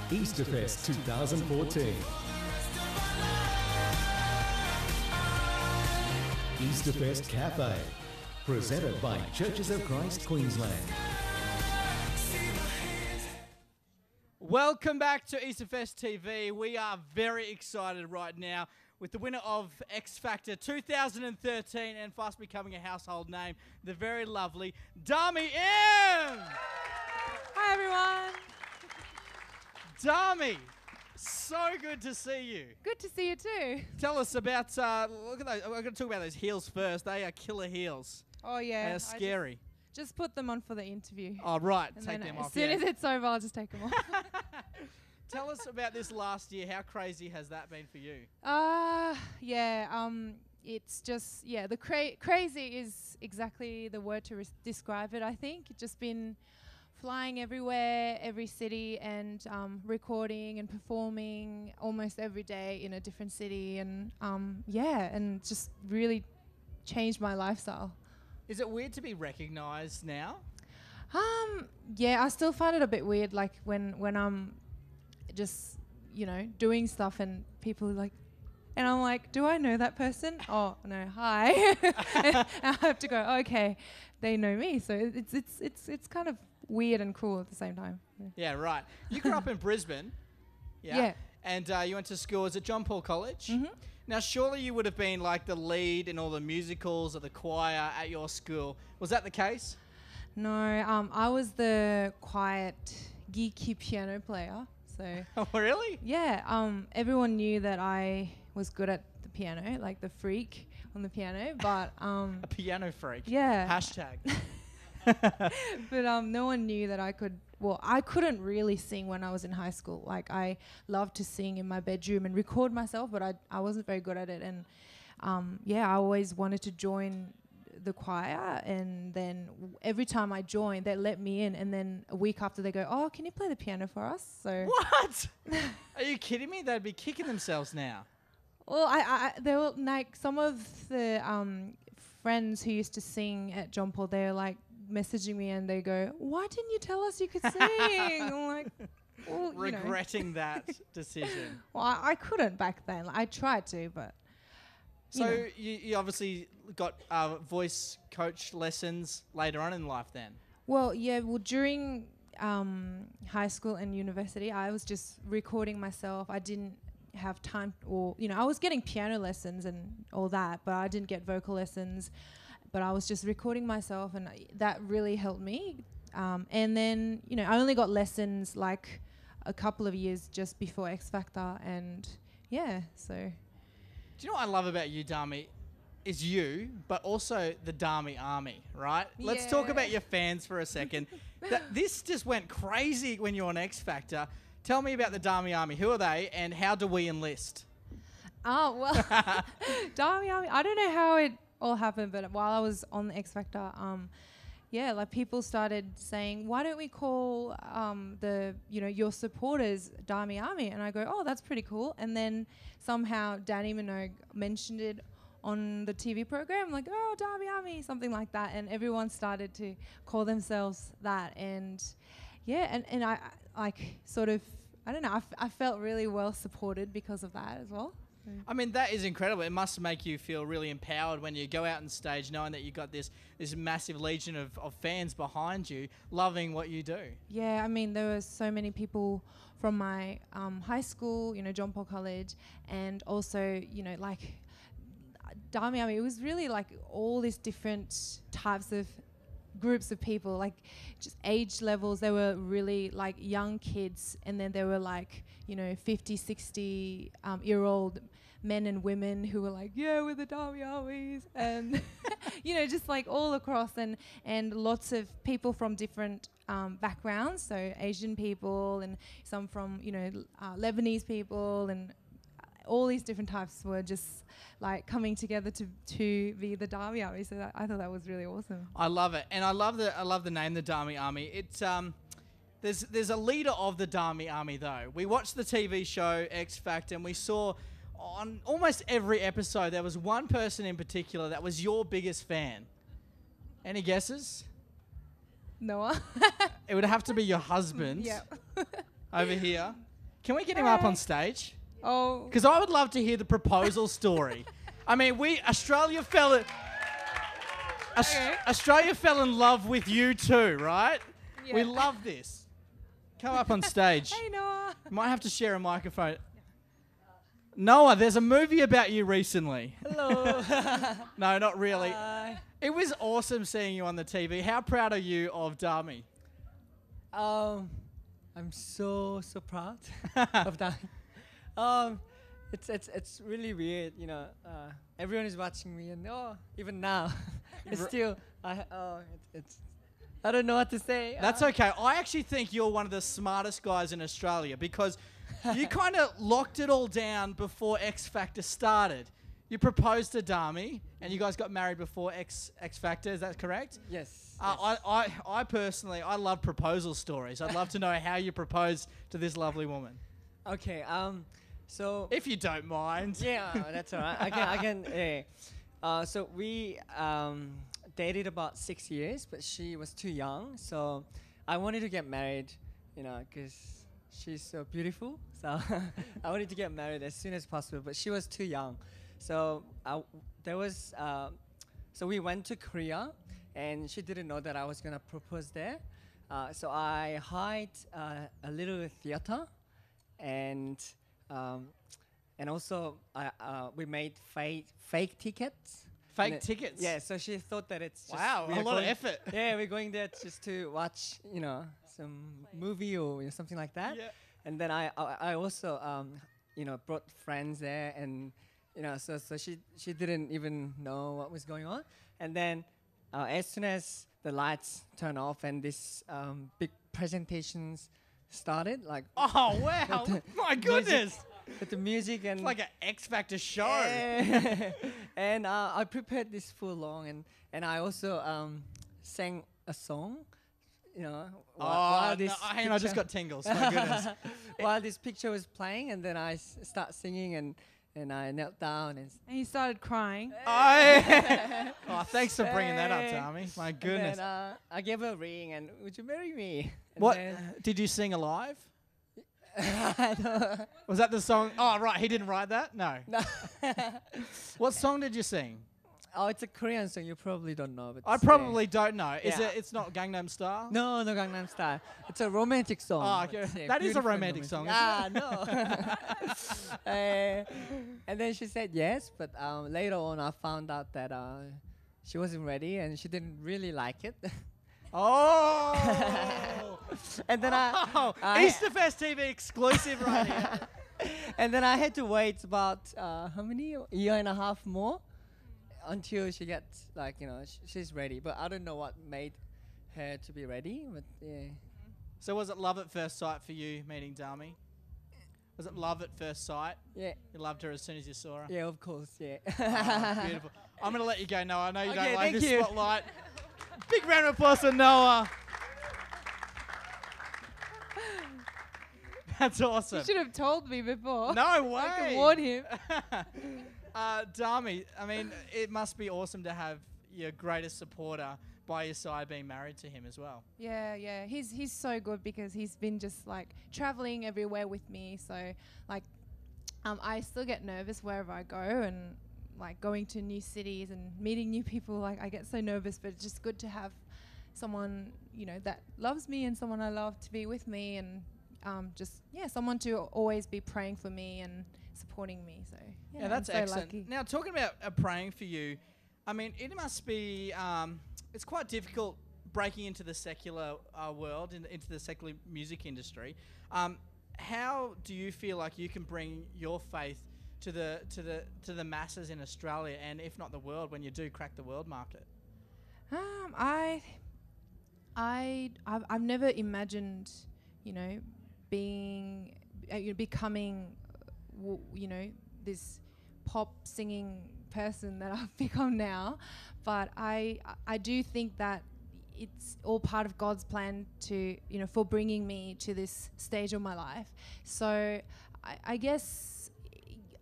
Easterfest 2014. Easterfest Cafe, presented by Churches of Christ, Queensland. Welcome back to Easterfest TV. We are very excited right now with the winner of X Factor 2013 and fast becoming a household name, the very lovely Dami Im! Hi everyone. Dami, so good to see you. Good to see you too. Tell us about, look at those, I'm going to talk about those heels first. They are killer heels. Oh yeah. They are scary. Just put them on for the interview. Oh, right. And Take then them off. as soon as it's over, I'll just take them off. Tell us about this last year. How crazy has that been for you? It's just, the crazy is exactly the word to describe it, I think. It's just been flying everywhere, every city, and recording and performing almost every day in a different city. And and just really changed my lifestyle. Is it weird to be recognised now? I still find it a bit weird, like when I'm just, doing stuff and people are like, and I'm like, do I know that person? Oh no, hi. And I have to go, okay, they know me. So it's kind of weird and cool at the same time. Yeah, right. You grew up in Brisbane. Yeah. And you went to school, is it John Paul College? Mm-hmm. Now, surely you would have been like the lead in all the musicals or the choir at your school. Was that the case? No, I was the quiet, geeky piano player. So. Oh, really? Yeah. Everyone knew that I was good at the piano, like the freak on the piano. But a piano freak. Yeah. Hashtag. But no one knew that I could. Well, I couldn't really sing when I was in high school. Like, I loved to sing in my bedroom and record myself, but I wasn't very good at it. And I always wanted to join the choir, and then every time I joined, they let me in, and then a week after they go, "Oh, can you play the piano for us?" So what? Are you kidding me? They'd be kicking themselves now. Well, they were like, some of the friends who used to sing at John Paul, they were like messaging me and they go, "Why didn't you tell us you could sing?" I'm like, well, regretting that decision. Well, I couldn't back then. Like, I tried to, but so you obviously got voice coach lessons later on in life then. Well, during high school and university, I was just recording myself. I didn't have time, or I was getting piano lessons and all that, but I didn't get vocal lessons. But I was just recording myself, and that really helped me. And then, I only got lessons like a couple of years just before X Factor, and so. Do you know what I love about you, Dami? Is you, but also the Dami Army, right? Yeah. Let's talk about your fans for a second. This just went crazy when you're on X Factor. Tell me about the Dami Army. Who are they, and how do we enlist? Oh, well, Dami Army, I don't know how it all happened, but while I was on the X Factor, like people started saying, "Why don't we call your supporters Dami Army?" And I go, "Oh, that's pretty cool." And then somehow Danny Minogue mentioned it on the TV program, like, "Oh, Dami Army," something like that, and everyone started to call themselves that. And and I like sort of, I don't know, I felt really well supported because of that as well. I mean, that is incredible. It must make you feel really empowered when you go out on stage knowing that you've got this massive legion of fans behind you loving what you do. Yeah, I mean, there were so many people from my high school, John Paul College, and also, like Dami Army. It was really like all these different types of groups of people, like just age levels. They were really like young kids, and then there were like 50, 60 year old men and women who were like, "Yeah, we're the Dami Armies," and just like all across, and lots of people from different backgrounds, so Asian people and some from Lebanese people, and all these different types were just like coming together to be the Dami Army. So I thought that was really awesome. I love it, and I love the name, the Dami Army. It's there's a leader of the Dami Army though. We watched the TV show X Factor, and we saw on almost every episode there was one person in particular that was your biggest fan. Any guesses? Noah. It would have to be your husband. Yeah. Over here. Can we get him up on stage? Oh. Because I would love to hear the proposal story. I mean, Australia fell in love with you too, right? Yeah. We love this. Come up on stage. Hey, Noah. Might have to share a microphone. Noah, there's a movie about you recently. Hello. No, not really. Hi. It was awesome seeing you on the TV. How proud are you of Dami? I'm so proud of that. It's really weird, you know. Everyone is watching me, and even now, it's still it's I don't know what to say. That's okay. I actually think you're one of the smartest guys in Australia because you kind of locked it all down before X Factor started. You proposed to Dami, and you guys got married before X Factor. Is that correct? Yes. I personally, I love proposal stories. I'd love to know how you proposed to this lovely woman. Okay. So. If you don't mind. Yeah, that's alright. I can. Yeah. So we dated about 6 years, but she was too young. So I wanted to get married, you know, because she's so beautiful. So I wanted to get married as soon as possible, but she was too young. So so we went to Korea, and she didn't know that I was gonna propose there. So I hired a little theater, and also we made fake tickets. Fake tickets? Yeah, so she thought that it's just wow, a lot of effort. Yeah, we're going there just to watch, you know, some movie or something like that. Yeah. And then I also you know, brought friends there, and you know, so she didn't even know what was going on. And then as soon as the lights turned off and this big presentations started, like oh wow, my goodness. With the music and it's like an X Factor show. And I prepared this full long, and I also sang a song, you know. While this hang on, I just got tingles. My goodness. While this picture was playing, and then I start singing, and I knelt down and And he started crying. Oh, thanks for bringing that up, Dami. My goodness. And then, I gave her a ring, and would you marry me? And What then did you sing alive? No. Was that the song? Oh, right. He didn't write that? No. No. What song did you sing? Oh, it's a Korean song. You probably don't know. But I probably don't know. Is Yeah. it? It's not Gangnam Style? No, Gangnam Style. It's a romantic song. Oh, but okay. it's That is a beautiful romantic song, No. And then she said yes, but later on I found out that she wasn't ready and she didn't really like it. Oh! And then Easterfest TV exclusive right here. And then I had to wait about how many? A year and a half more until she gets, like, you know, she's ready. But I don't know what made her to be ready. But yeah. So was it love at first sight for you meeting Dami? Was it love at first sight? Yeah. You loved her as soon as you saw her? Yeah, of course. Yeah. Oh, beautiful. I'm going to let you go, Noah. I know you Okay, don't like thank this you. spotlight. Big round of applause for Noah. That's awesome. You should have told me before. No way. I could warn him. Dami, I mean, it must be awesome to have your greatest supporter by your side being married to him as well. Yeah. He's so good because he's been just like traveling everywhere with me. So like, I still get nervous wherever I go, and like going to new cities and meeting new people. Like I get so nervous, but it's just good to have someone, you know, that loves me and someone I love to be with me, and someone to always be praying for me and supporting me. So yeah, that's I'm so excellent. lucky. Now, talking about praying for you, I mean, it must be, it's quite difficult breaking into the secular world, into the secular music industry. How do you feel like you can bring your faith to the masses in Australia, and if not the world, when you do crack the world market? I've never imagined, you know, becoming, you know, this pop singing person that I've become now, but I do think that it's all part of God's plan to, you know, for bringing me to this stage of my life. So I guess,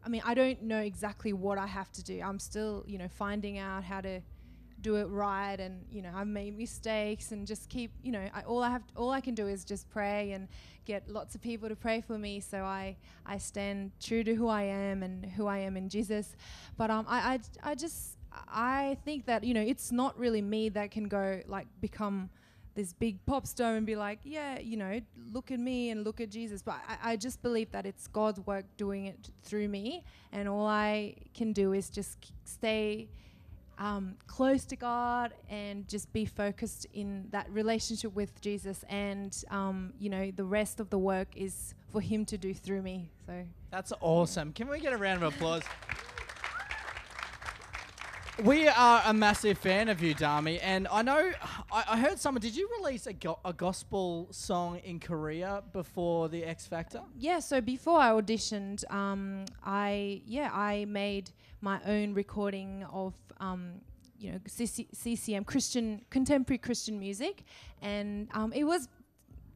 I mean, I don't know exactly what I have to do. I'm still, you know, finding out how to do it right, and I've made mistakes, and just keep all I can do is just pray and get lots of people to pray for me, so I stand true to who I am and who I am in Jesus. But I think that it's not really me that can go like become this big pop star and be like, yeah, look at me and look at Jesus. But I just believe that it's God's work doing it through me, and all I can do is just stay close to God and just be focused in that relationship with Jesus, and the rest of the work is for Him to do through me. So that's awesome. Can we get a round of applause? We are a massive fan of you, Dami, and I know I heard someone. Did you release a gospel song in Korea before the X Factor? Yeah. So before I auditioned, I made my own recording of CCM contemporary Christian music, and it was,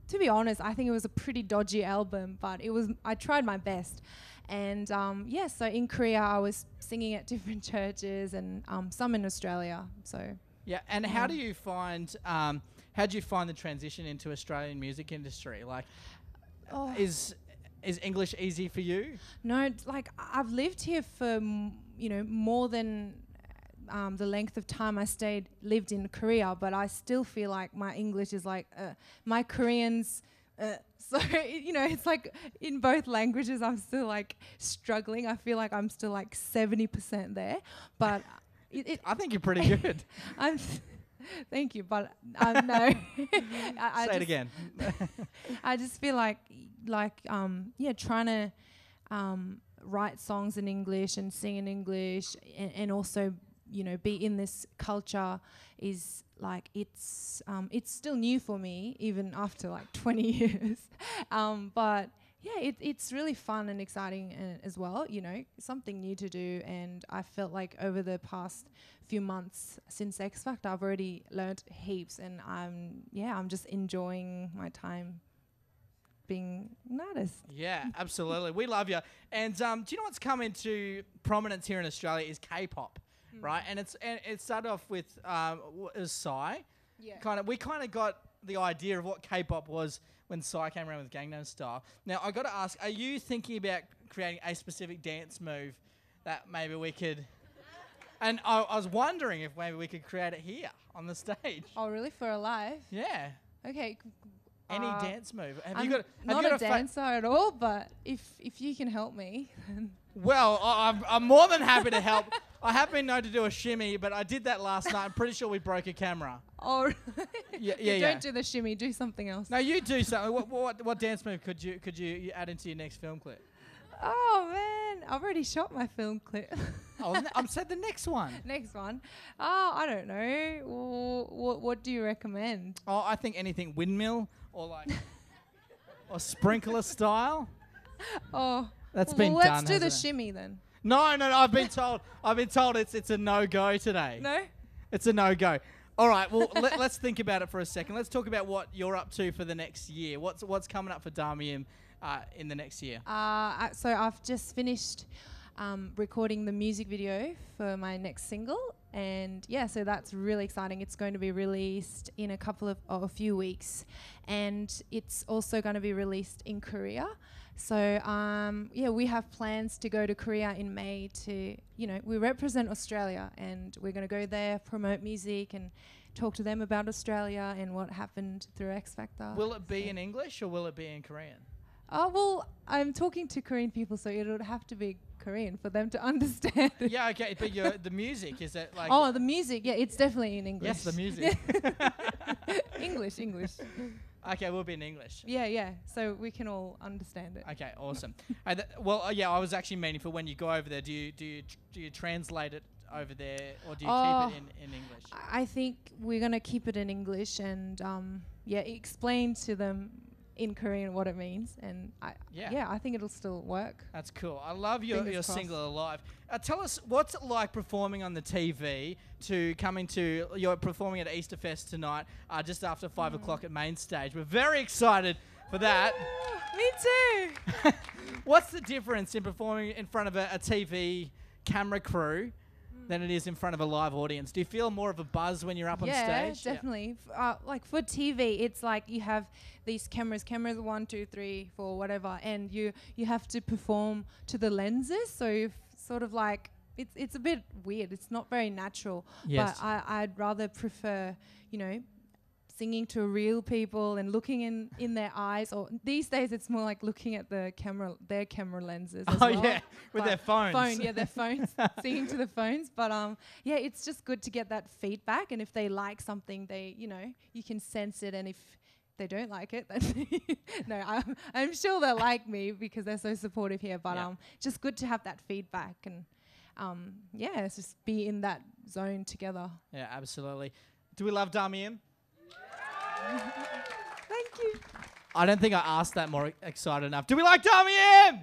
to be honest, I think it was a pretty dodgy album, but I tried my best. And so in Korea I was singing at different churches, and some in Australia. So yeah. And how do you find the transition into Australian music industry? Like, is English easy for you? No, it's like I've lived here for more than the length of time I lived in Korea, but I still feel like my English is like my Korean's. So it's like in both languages I'm still like struggling. I feel like I'm still like 70% there, but I think you're pretty good. Thank you, but no. Say it again. I just feel like trying to write songs in English and sing in English, and also be in this culture is like it's still new for me even after like 20 years. But yeah, it's really fun and exciting as well. Something new to do, and I felt like over the past few months since X Factor I've already learnt heaps, and I'm just enjoying my time being an artist. Yeah, absolutely. We love you. And do you know what's come into prominence here in Australia is K-pop. Right, and it started off with Psy. Yeah. We got the idea of what K-pop was when Psy came around with Gangnam Style. Now I got to ask: are you thinking about creating a specific dance move that maybe we could? And I was wondering if maybe we could create it here on the stage. Oh, really? For a live? Yeah. Okay. Any dance move? I'm not a dancer at all, but if you can help me. Well, I'm more than happy to help. I have been known to do a shimmy, but I did that last night. I'm pretty sure we broke a camera. Oh, yeah. Don't do the shimmy. Do something else. No, you do something. What dance move could you add into your next film clip? Oh man, I've already shot my film clip. I'm said the next one. Next one. Oh, I don't know. What do you recommend? Oh, I think anything windmill or like or sprinkler style. Oh, that's been done. Let's do the shimmy then. No. I've been told it's a no-go today. No? It's a no-go. All right. Well, let's think about it for a second. Let's talk about what you're up to for the next year. What's coming up for Dami Im in the next year? So I've just finished recording the music video for my next single, and so that's really exciting. It's going to be released in a few weeks, and it's also going to be released in Korea. So we have plans to go to Korea in May to, we represent Australia, and we're going to go there, promote music, and talk to them about Australia and what happened through X Factor. Will it be in English or will it be in Korean? Oh, well, I'm talking to Korean people, so it would have to be Korean for them to understand. Yeah, okay, but the music, is it like... Oh, the music, yeah, it's definitely in English. Yes, the music. English. Okay, we'll be in English. Yeah, so we can all understand it. Okay, awesome. I was actually meaning for when you go over there, do you translate it over there, or do you keep it in English? I think we're going to keep it in English and, explain to them in Korean what it means, and I think it'll still work. That's cool. I love your single Alive. Tell us, what's it like performing on the TV you're performing at Easterfest tonight, just after 5 o'clock at main stage. We're very excited for that. Me too. What's the difference in performing in front of a TV camera crew than it is in front of a live audience? Do you feel more of a buzz when you're up on stage? Yeah, definitely. Like for TV, it's like you have these cameras 1, 2, 3, 4, whatever, and you have to perform to the lenses. So you've sort of like it's a bit weird. It's not very natural. Yes. But I'd rather prefer, you know, singing to real people and looking in their eyes, or these days it's more like looking at their camera lenses as well. Yeah, with their phones. Their phones, singing to the phones. But yeah, it's just good to get that feedback, and if they like something, you can sense it, and if they don't like it, then no, I'm sure they'll like me because they're so supportive here. But just good to have that feedback, and yeah, it's just be in that zone together. Yeah, absolutely. Do we love Dami Im? Thank you. I don't think I asked that more excited enough. Do we like Dami Im?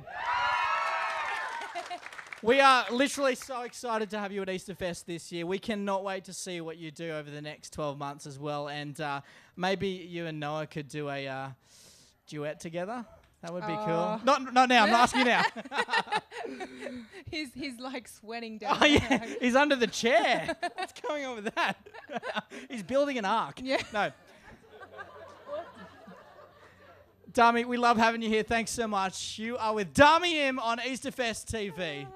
We are literally so excited to have you at Easterfest this year. We cannot wait to see what you do over the next 12 months as well. And maybe you and Noah could do a duet together. That would be cool. Not now. I'm not asking you now. He's like sweating down. Oh, yeah. He's under the chair. What's going on with that? He's building an ark. Yeah. No. Dami, we love having you here. Thanks so much. You are with Dami Im on Easterfest TV. Bye.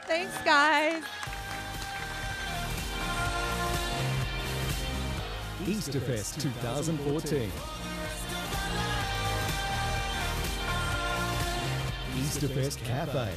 Thanks, guys. Easterfest 2014. Easterfest Cafe.